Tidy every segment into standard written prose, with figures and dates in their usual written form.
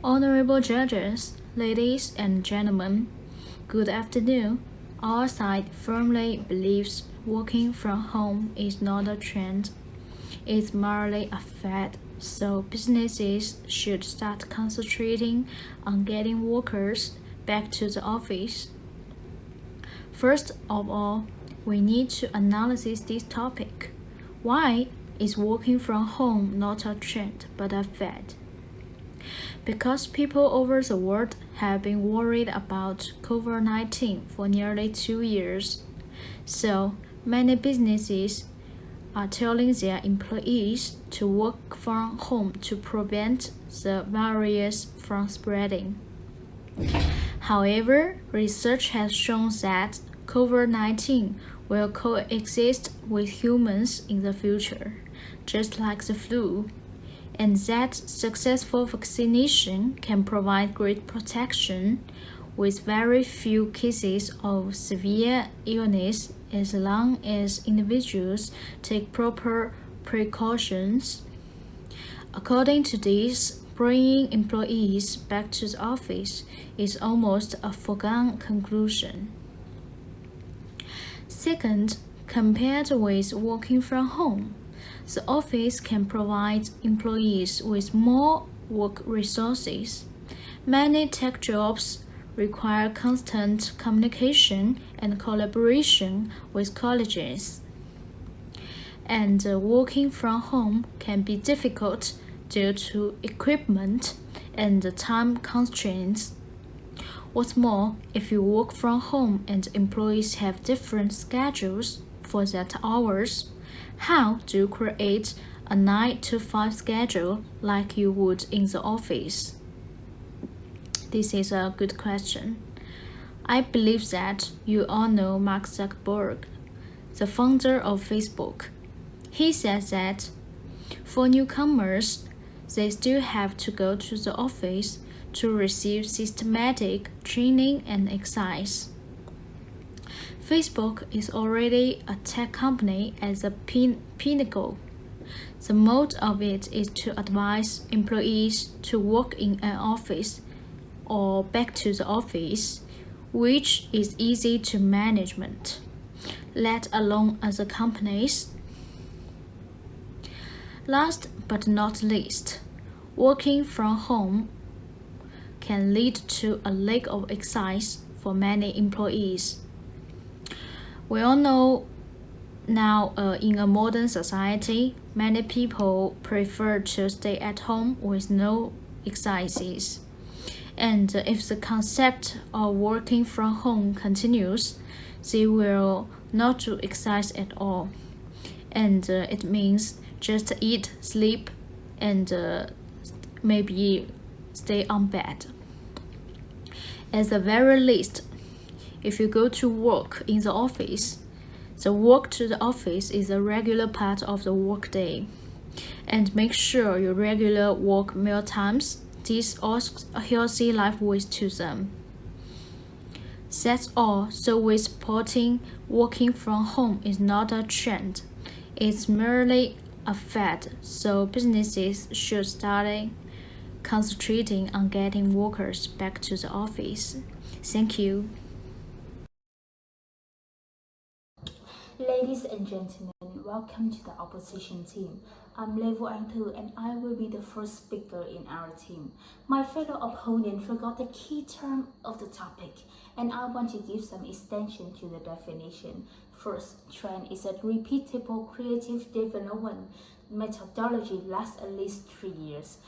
Honorable judges, ladies and gentlemen, good afternoon. Our side firmly believes working from home is not a trend, it's merely a fad, so businesses should start concentrating on getting workers back to the office. First of all, we need to analyze this topic. Why is working from home not a trend but a fad? Because people over the world have been worried about COVID-19 for nearly 2 years, so many businesses are telling their employees to work from home to prevent the virus from spreading. However, research has shown that COVID-19 will coexist with humans in the future, just like the flu, and that successful vaccination can provide great protection with very few cases of severe illness as long as individuals take proper precautions. According to this, bringing employees back to the office is almost a foregone conclusion. Second, compared with working from home, the office can provide employees with more work resources. Many tech jobs require constant communication and collaboration with colleagues. And working from home can be difficult due to equipment and time constraints. What's more, if you work from home and employees have different schedules for that hours, how do you create a 9 to 5 schedule like you would in the office? This is a good question. I believe that you all know Mark Zuckerberg, the founder of Facebook. He says that for newcomers, they still have to go to the office to receive systematic training and exercise. Facebook is already a tech company at the pinnacle. The mode of it is to advise employees to work in an office or back to the office, which is easy to management, let alone other companies. Last but not least, working from home can lead to a lack of exercise for many employees. We all know now in a modern society, many people prefer to stay at home with no exercises. And if the concept of working from home continues, they will not do exercise at all. And it means just eat, sleep, and maybe stay on bed. At the very least, if you go to work in the office, the walk to the office is a regular part of the workday. And make sure your regular work meal times. This adds a healthy life weight to them. That's all. So with supporting working from home is not a trend. It's merely a fad. So businesses should start concentrating on getting workers back to the office. Thank you. Ladies and gentlemen, welcome to the opposition team. I'm Level Ang and I will be the first speaker in our team. My fellow opponent forgot the key term of the topic, and I want to give some extension to the definition. First, trend is a repeatable creative development methodology lasts at least 3 years.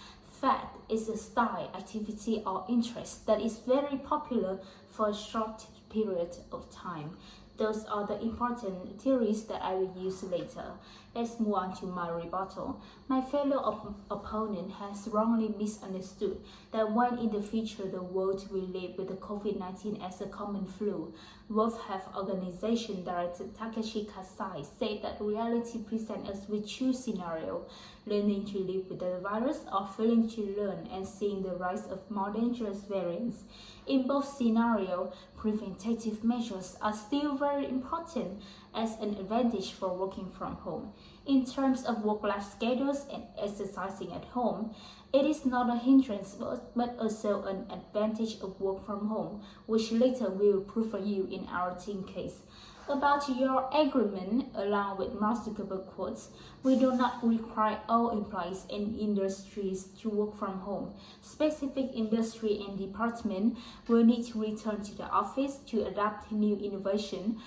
Fad is a style, activity, or interest that is very popular for a short period of time. Those are the important theories that I will use later. Let's move on to my rebuttal. My fellow opponent has wrongly misunderstood that when in the future the world will live with the COVID-19 as a common flu. World Health Organization Director Takeshi Kasai said that reality presents us with two scenarios. learning to live with the virus or failing to learn and seeing the rise of more dangerous variants. In both scenarios, preventative measures are still very important as an advantage for working from home. In terms of work-life schedules and exercising at home, it is not a hindrance but also an advantage of work from home, which later we will prove for you in our team case. About your agreement, along with masterable quotes, we do not require all employees and industries to work from home. Specific industry and department will need to return to the office to adapt new innovation,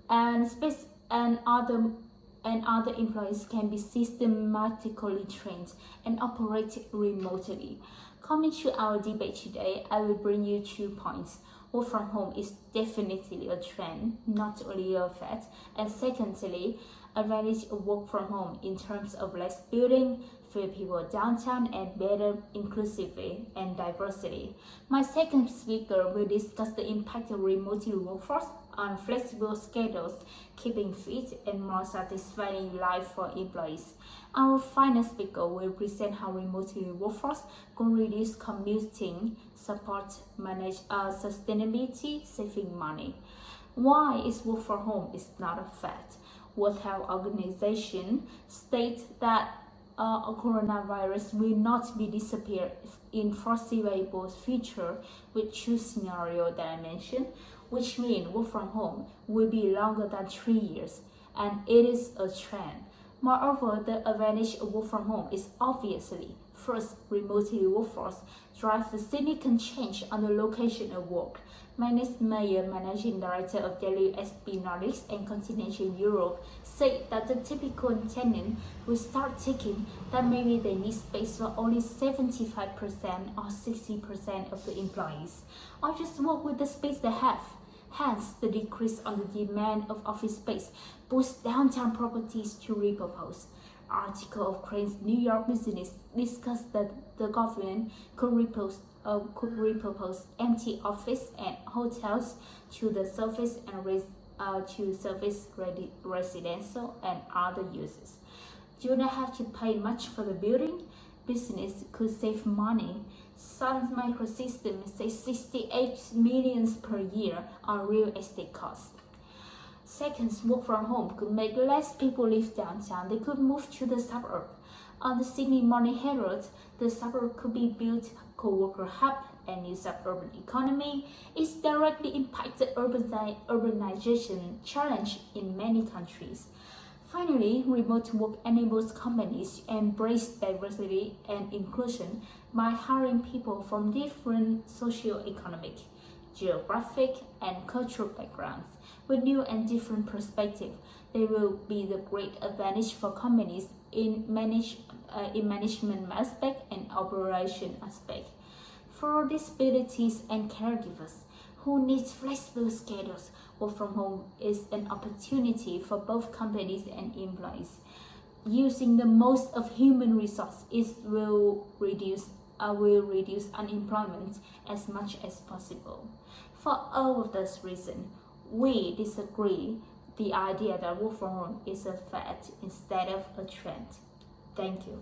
and other employees can be systematically trained and operate remotely. Coming to our debate today, I will bring you 2 points. Work from home is definitely a trend, not only a fad. And secondly, advantage of work from home in terms of less building, fewer people downtown, and better inclusivity and diversity. My second speaker will discuss the impact of remote workforce on flexible schedules, keeping fit, and more satisfying life for employees. Our final speaker will present how remote workforce can reduce commuting, support, manage sustainability, saving money. Why is work from home is not a fact? World Health Organization states that a coronavirus will not be disappear in foreseeable future with 2 scenarios that I mentioned, which means work from home will be longer than 3 years, and it is a trend. Moreover, the advantage of work from home is obviously, first, remote workforce drives a significant change on the location of work. Magnus Meyer, Managing Director of WSP Nordics and Continental Europe, said that the typical tenant will start thinking that maybe they need space for only 75% or 60% of the employees, or just work with the space they have. Hence, the decrease on the demand of office space boosts downtown properties to repurpose. Article of Crane's New York Business discussed that the government could repurpose empty office and hotels to the surface and residential and other uses. Do not have to pay much for the building. Business could save money. Sun Microsystems says 68 million per year on real estate costs. Second, work from home could make less people live downtown. They could move to the suburb. On the Sydney Morning Herald, the suburb could be built co-worker hub and new suburban economy. It's directly impacted urbanization challenge in many countries. Finally, remote work enables companies to embrace diversity and inclusion by hiring people from different socio-economic, geographic, and cultural backgrounds. With new and different perspectives, there will be the great advantage for companies in management aspect and operation aspect. For disabilities and caregivers who need flexible schedules, work from home is an opportunity for both companies and employees. Using the most of human resources will reduce unemployment as much as possible. For all of this reason, we disagree the idea that work from home is a fad instead of a trend. Thank you.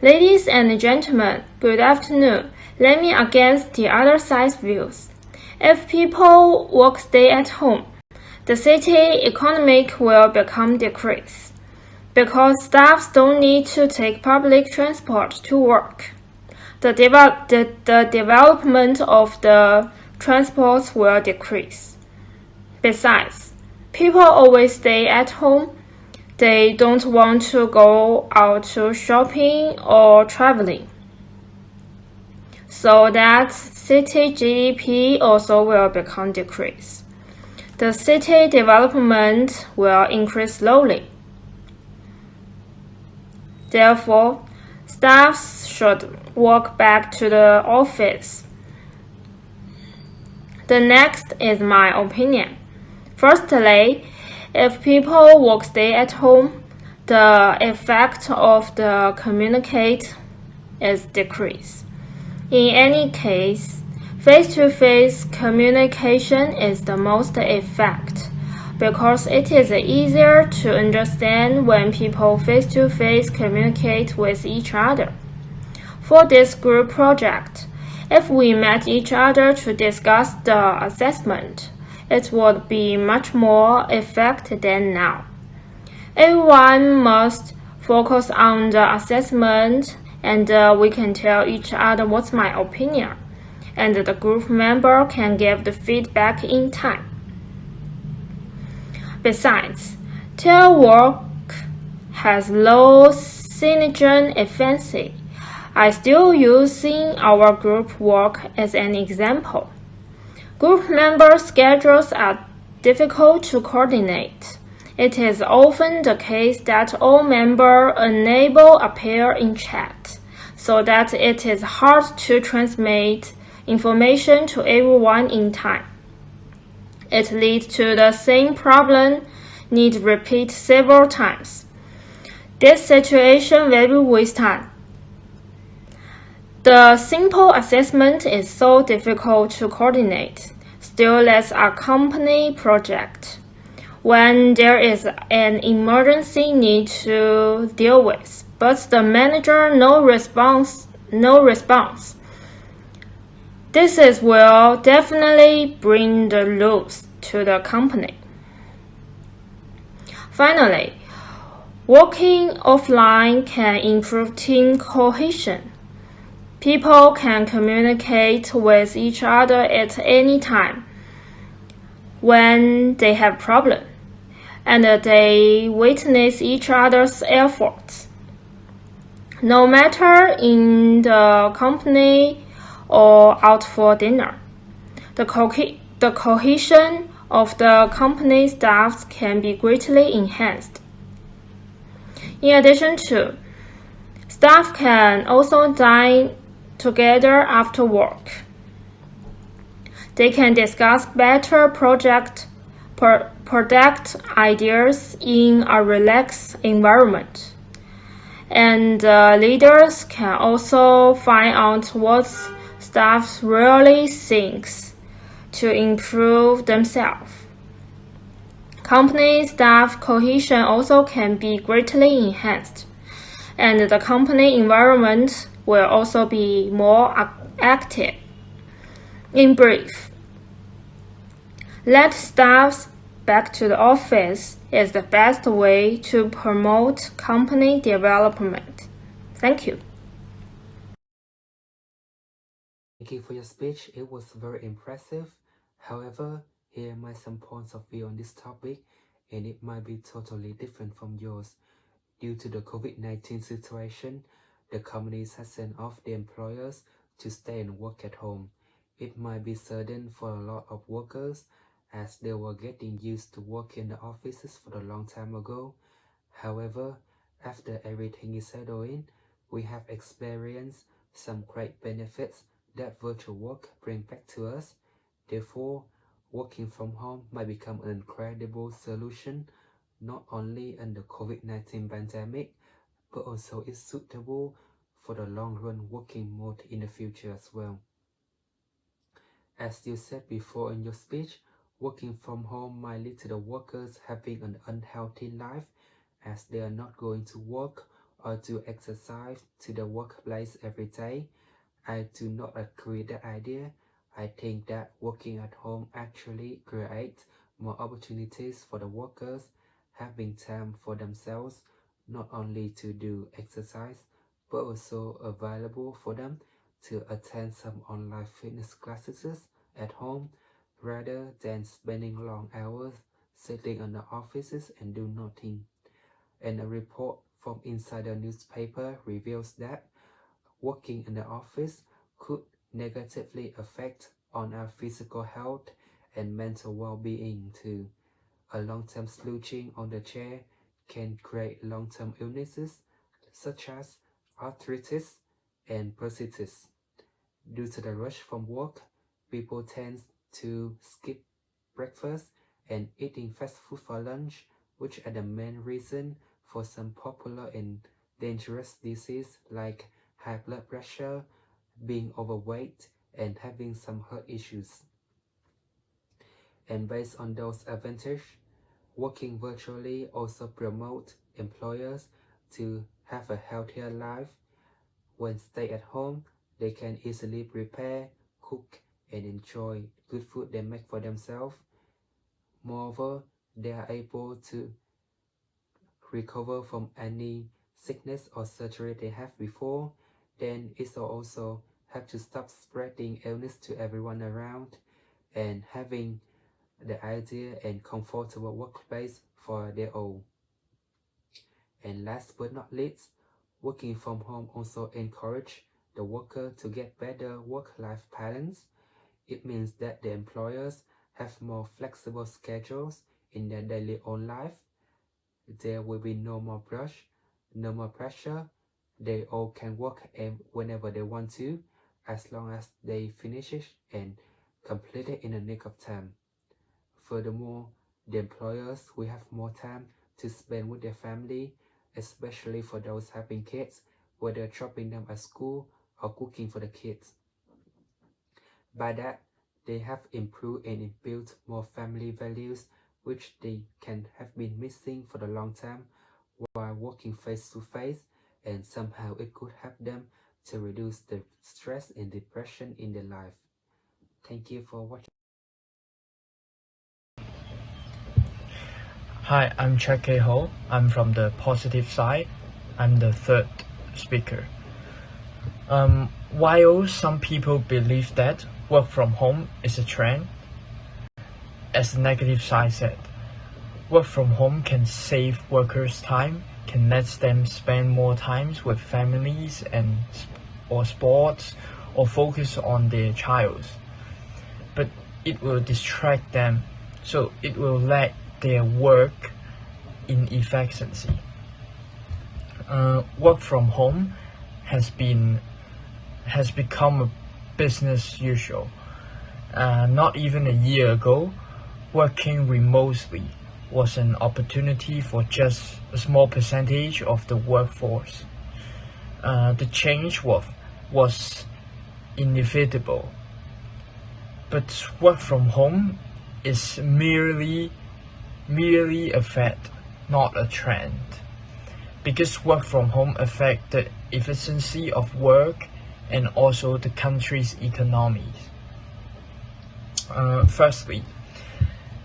Ladies and gentlemen, good afternoon. Let me against the other side's views. If people stay at home, the city economic will become decrease because staffs don't need to take public transport to work. The development of the transports will decrease. Besides, people always stay at home. They don't want to go out to shopping or traveling. So that city GDP also will become decrease. The city development will increase slowly. Therefore, staffs should walk back to the office. The next is my opinion. Firstly, if people stay at home, the effect of the communicate is decreased. In any case, Face-to-face communication is the most effective because it is easier to understand when people face-to-face communicate with each other. For this group project, if we met each other to discuss the assessment, it would be much more effective than now. Everyone must focus on the assessment and we can tell each other what's my opinion, and the group member can give the feedback in time. Besides, telework has low synergy efficiency. I still using our group work as an example. Group member schedules are difficult to coordinate. It is often the case that all members unable appear in chat, so that it is hard to transmit information to everyone in time. It leads to the same problem need repeat several times. This situation will waste time. The simple assessment is so difficult to coordinate, still less a company project. When there is an emergency need to deal with, but the manager no response. This will definitely bring the loss to the company. Finally, working offline can improve team cohesion. People can communicate with each other at any time when they have problems, and they witness each other's efforts. No matter in the company or out for dinner, the cohesion of the company staff can be greatly enhanced. In addition to, staff can also dine together after work. They can discuss better product ideas in a relaxed environment. And leaders can also find out what staff really thinks to improve themselves. Company staff cohesion also can be greatly enhanced, and the company environment will also be more active. In brief, let staff back to the office is the best way to promote company development. Thank you. Thank you for your speech. It was very impressive. However, here are my some points of view on this topic, and it might be totally different from yours. Due to the COVID-19 situation, the companies have sent off the employers to stay and work at home. It might be sudden for a lot of workers as they were getting used to work in the offices for a long time ago. However, after everything is settled in, we have experienced some great benefits that virtual work brings back to us. Therefore, working from home might become an incredible solution, not only in the COVID-19 pandemic, but also is suitable for the long-run working mode in the future as well. As you said before in your speech, working from home might lead to the workers having an unhealthy life as they are not going to work or do exercise to the workplace every day. I do not agree with that idea. I think that working at home actually creates more opportunities for the workers having time for themselves, not only to do exercise, but also available for them to attend some online fitness classes at home rather than spending long hours sitting in the offices and do nothing. And a report from Insider newspaper reveals that working in the office could negatively affect on our physical health and mental well-being too. A long-term slouching on the chair can create long-term illnesses such as arthritis and bursitis. Due to the rush from work, people tend to skip breakfast and eating fast food for lunch, which are the main reason for some popular and dangerous diseases like high blood pressure, being overweight, and having some health issues. And based on those advantages, working virtually also promotes employers to have a healthier life. When stay at home, they can easily prepare, cook, and enjoy good food they make for themselves. Moreover, they are able to recover from any sickness or surgery they have before. Then it also have to stop spreading illness to everyone around and having the ideal and comfortable workplace for their own. And last but not least, working from home also encourage the worker to get better work-life balance. It means that the employers have more flexible schedules in their daily own life. There will be no more rush, no more pressure. They all can work whenever they want to, as long as they finish it and complete it in a nick of time. Furthermore, the employers will have more time to spend with their family, especially for those having kids, whether dropping them at school or cooking for the kids. By that, they have improved and built more family values, which they can have been missing for the long time while working face to face, and somehow it could help them to reduce the stress and depression in their life. Thank you for watching. Hi, I'm Chak K Ho. I'm from the positive side. I'm the third speaker. While some people believe that work from home is a trend, as the negative side said, work from home can save workers time, can let them spend more time with families or sports or focus on their child. But it will distract them, so it will lack their work in efficiency. Work from home has become a business usual. Not even a year ago, working remotely was an opportunity for just a small percentage of the workforce. The change was inevitable, but work from home is merely a fact, not a trend, because work from home affects the efficiency of work and also the country's economies. Firstly,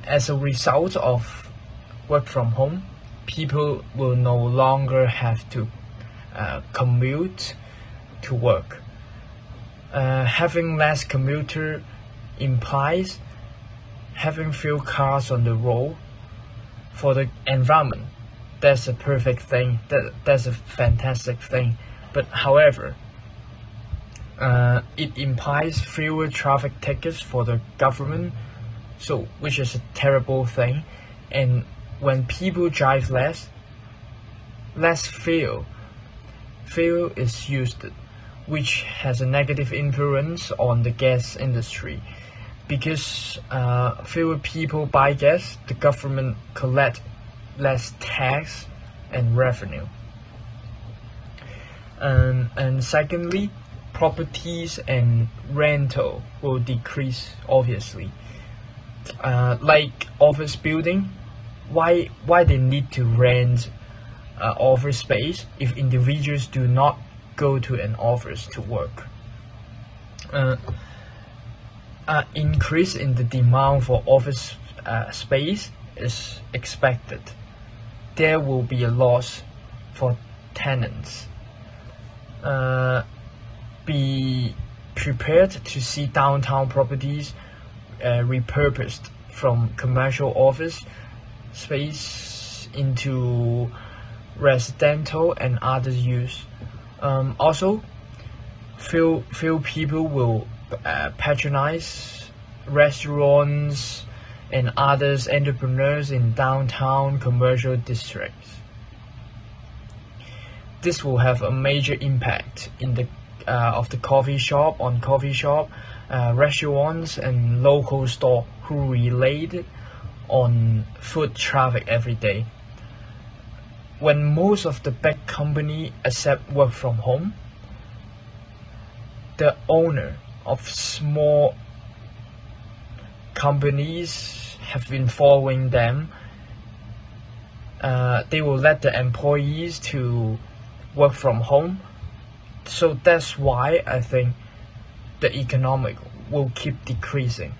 as a result of work from home, people will no longer have to commute to work. Having less commuter implies having few cars on the road. For the environment, that's a perfect thing, that's a fantastic thing. But however, it implies fewer traffic tickets for the government, so which is a terrible thing. And when people drive less fuel is used, which has a negative influence on the gas industry. Because fewer people buy gas, the government collect less tax and revenue. And secondly, properties and rental will decrease, obviously. Like office building, why they need to rent office space if individuals do not go to an office to work? Increase in the demand for office space is expected. There will be a loss for tenants. Be prepared to see downtown properties repurposed from commercial office space into residential and other use. Also, few people will patronize restaurants and others entrepreneurs in downtown commercial districts. This will have a major impact in the of the coffee shop, restaurants and local store who relate on foot traffic every day. When most of the big company accept work from home, the owner of small companies have been following them. They will let the employees to work from home. So that's why I think the economic will keep decreasing.